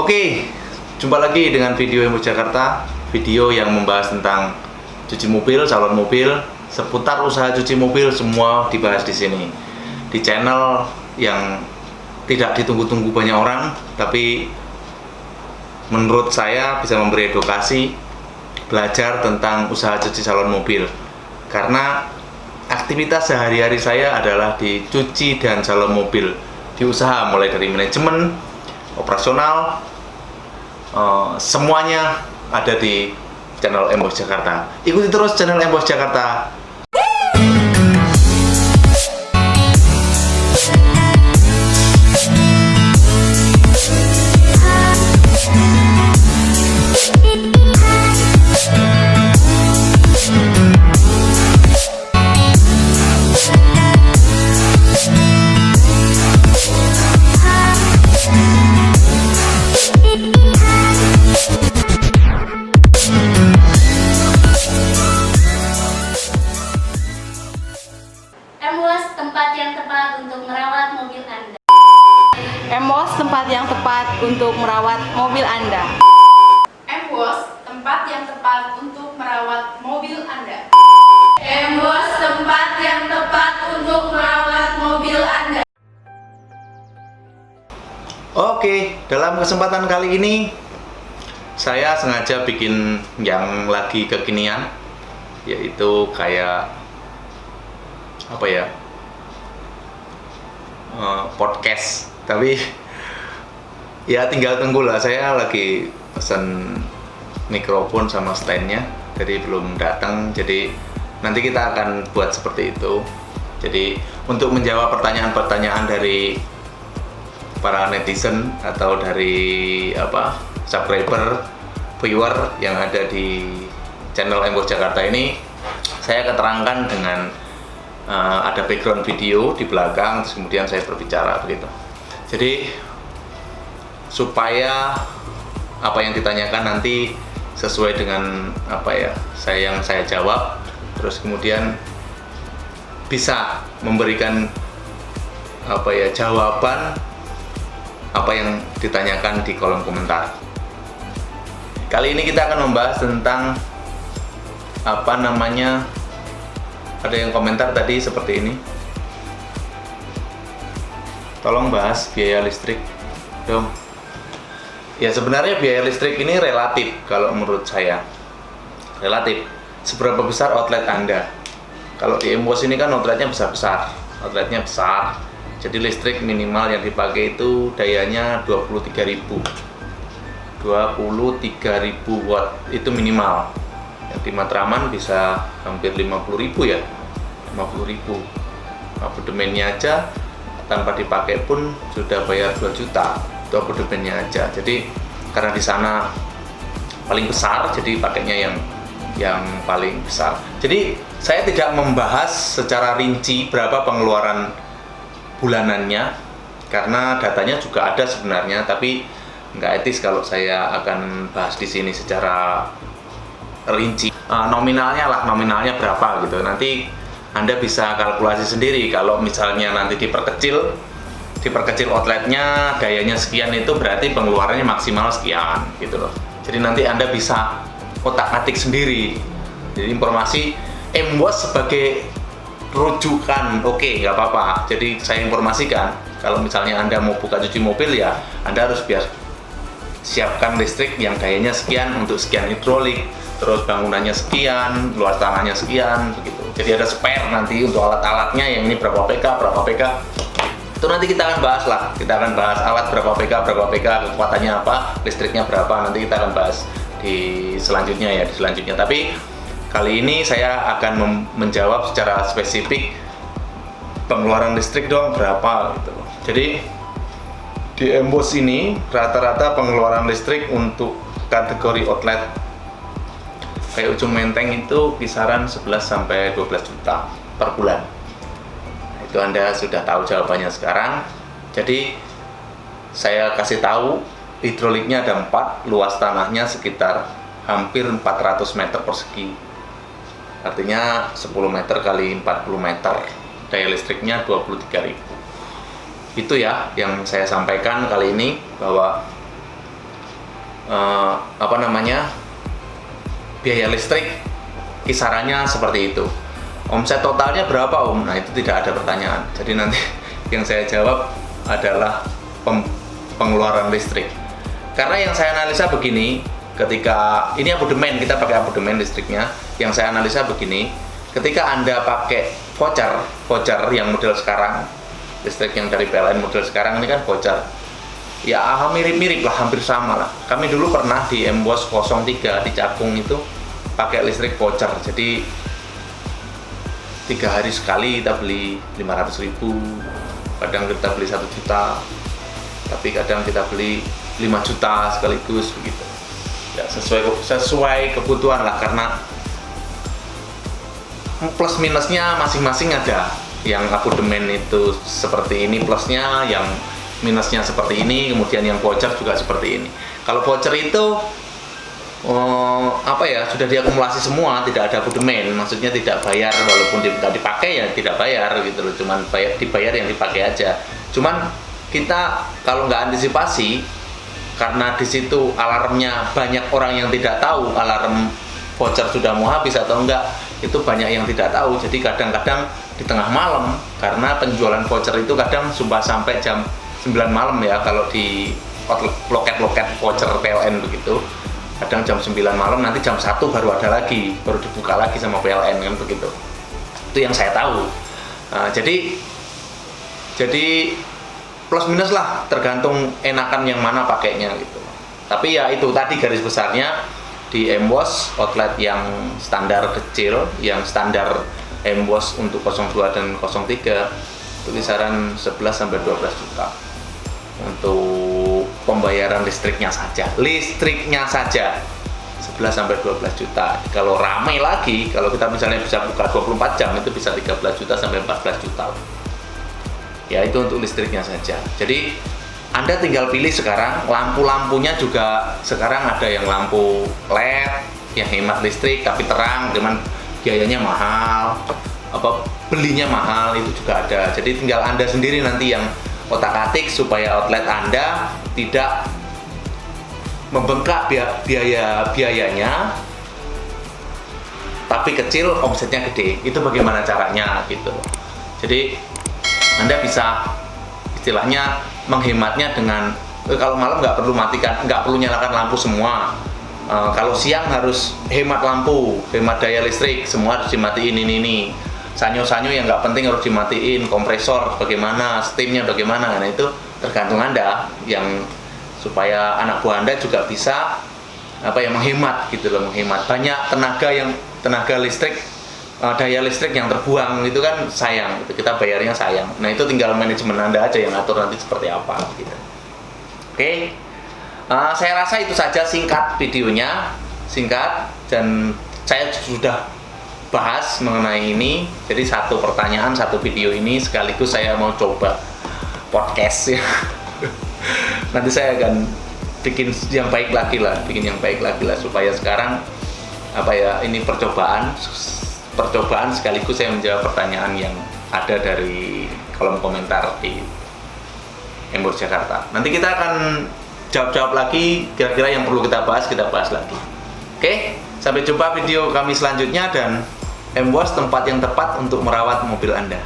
Oke, jumpa lagi dengan video Embos Jakarta. Video yang membahas tentang cuci mobil, calon mobil, seputar usaha cuci mobil, semua dibahas di sini. Di channel yang tidak ditunggu-tunggu banyak orang, tapi menurut saya bisa memberi edukasi, belajar tentang usaha cuci calon mobil. Karena aktivitas sehari-hari saya adalah di cuci dan calon mobil, di usaha mulai dari manajemen, operasional, semuanya ada di channel Embos Jakarta. Ikuti terus channel Embos Jakarta. Embos, tempat yang tepat untuk merawat mobil Anda. Embos, tempat yang tepat untuk merawat mobil Anda. Embos, tempat yang tepat untuk merawat mobil Anda. Embos, tempat yang tepat untuk merawat mobil Anda. Oke, dalam kesempatan kali ini saya sengaja bikin yang lagi kekinian, yaitu kayak apa ya, podcast. Tapi ya tinggal tunggulah, saya lagi pesan mikrofon sama standnya, jadi belum datang. Jadi nanti kita akan buat seperti itu. Jadi untuk menjawab pertanyaan-pertanyaan dari para netizen atau dari subscriber, viewer yang ada di channel Embos Jakarta ini, saya keterangkan dengan ada background video di belakang, terus kemudian saya berbicara begitu. Jadi supaya apa yang ditanyakan nanti sesuai dengan yang saya jawab, terus kemudian bisa memberikan jawaban apa yang ditanyakan di kolom komentar. Kali ini kita akan membahas tentang ada yang komentar tadi seperti ini, tolong bahas biaya listrik dong. Ya sebenarnya biaya listrik ini relatif, kalau menurut saya relatif. Seberapa besar outlet Anda? Kalau di Embos ini kan outletnya besar, jadi listrik minimal yang dipakai itu dayanya 23.000 watt, itu minimal. Yang di Matraman bisa hampir 50.000 ya, 50.000. Abodemennya aja tanpa dipakai pun sudah bayar 2 juta, itu abodemennya aja. Jadi karena di sana paling besar, jadi pakainya yang paling besar. Jadi saya tidak membahas secara rinci berapa pengeluaran bulanannya, karena datanya juga ada sebenarnya, tapi nggak etis kalau saya akan bahas di sini secara rinci. Nominalnya berapa gitu. Nanti Anda bisa kalkulasi sendiri. Kalau misalnya nanti diperkecil outletnya, dayanya sekian, itu berarti pengeluarannya maksimal sekian gitu loh. Jadi nanti Anda bisa otak-atik sendiri. Jadi informasi Embos sebagai rujukan, oke, nggak apa-apa. Jadi saya informasikan, kalau misalnya Anda mau buka cuci mobil, ya Anda harus siapkan listrik yang dayanya sekian untuk sekian hidrolik, terus bangunannya sekian, luas tanahnya sekian, begitu. Jadi ada spare nanti untuk alat-alatnya, yang ini berapa PK. Itu nanti kita akan bahas lah. Kita akan bahas alat berapa PK, kekuatannya apa, listriknya berapa. Nanti kita akan bahas di selanjutnya. Tapi kali ini saya akan menjawab secara spesifik pengeluaran listrik dong berapa gitu. Jadi di Embos ini rata-rata pengeluaran listrik untuk kategori outlet kayak Ujung Menteng itu kisaran 11-12 juta per bulan. Nah, itu Anda sudah tahu jawabannya sekarang. Jadi saya kasih tahu, hidroliknya ada 4, luas tanahnya sekitar hampir 400 meter persegi. Artinya 10 meter kali 40 meter, daya listriknya 23.000. Itu ya yang saya sampaikan kali ini, bahwa biaya listrik kisarannya seperti itu. Omset totalnya berapa Om? Nah, itu tidak ada pertanyaan. Jadi nanti yang saya jawab adalah pengeluaran listrik. Karena yang saya analisa begini, ketika ini abodemen, kita pakai abodemen listriknya. Yang saya analisa begini, ketika Anda pakai voucher yang model sekarang, listrik yang dari PLN model sekarang ini kan voucher. Ya mirip-mirip lah, hampir sama lah. Kami dulu pernah di Embos 03 di Cakung itu pakai listrik voucher. Jadi 3 hari sekali kita beli 500.000, kadang kita beli 1 juta, tapi kadang kita beli 5 juta sekaligus begitu. Ya sesuai kebutuhan lah, karena plus minusnya masing-masing ada. Yang abodemen itu seperti ini plusnya, yang minusnya seperti ini, kemudian yang voucher juga seperti ini. Kalau voucher itu sudah diakumulasi semua, tidak ada abodemen, maksudnya tidak bayar, walaupun tidak dipakai ya tidak bayar gitu loh, cuman dibayar yang dipakai aja. Cuman kita kalau nggak antisipasi, karena di situ alarmnya banyak orang yang tidak tahu alarm voucher sudah mau habis atau enggak, itu banyak yang tidak tahu. Jadi kadang-kadang di tengah malam, karena penjualan voucher itu kadang sumpah sampai jam 9 malam ya, kalau di loket-loket voucher PLN begitu, kadang jam 9 malam, nanti jam 1 baru ada lagi, baru dibuka lagi sama PLN kan begitu. Itu yang saya tahu. Nah, jadi plus minus lah, tergantung enakan yang mana pakainya gitu. Tapi ya itu tadi garis besarnya, di Embos outlet yang standar kecil, yang standar Embos untuk 02 dan 03 itu kisaran 11 sampai 12 juta untuk pembayaran listriknya saja. 11 sampai 12 juta. Kalau ramai lagi, kalau kita misalnya bisa buka 24 jam, itu bisa 13 juta sampai 14 juta. Ya, itu untuk listriknya saja. Jadi Anda tinggal pilih sekarang, lampu-lampunya juga sekarang ada yang lampu LED yang hemat listrik tapi terang, cuman biayanya mahal, belinya mahal, itu juga ada. Jadi tinggal Anda sendiri nanti yang otak-atik supaya outlet Anda tidak membengkak biayanya, tapi kecil, omsetnya gede. Itu bagaimana caranya gitu. Jadi Anda bisa istilahnya menghematnya dengan kalau malam nggak perlu nyalakan lampu semua. Kalau siang harus hemat lampu, hemat daya listrik, semua harus dimatiin ini. Sanyo-sanyo yang nggak penting harus dimatiin, kompresor bagaimana, steamnya bagaimana. Nah, itu tergantung Anda, yang supaya anak buah Anda juga bisa menghemat gitu loh, menghemat banyak tenaga listrik, daya listrik yang terbuang itu kan sayang gitu, kita bayarnya sayang. Nah, itu tinggal manajemen Anda aja yang atur nanti seperti apa gitu. Oke. Saya rasa itu saja singkat videonya, dan saya sudah bahas mengenai ini. Jadi satu pertanyaan, satu video ini sekaligus saya mau coba podcast ya. Nanti saya akan bikin yang baik lagi lah, supaya sekarang ini percobaan sekaligus saya menjawab pertanyaan yang ada dari kolom komentar di Embos Jakarta. Nanti kita akan jawab lagi, kira-kira yang perlu kita bahas lagi. Oke, sampai jumpa video kami selanjutnya, dan Embos tempat yang tepat untuk merawat mobil Anda.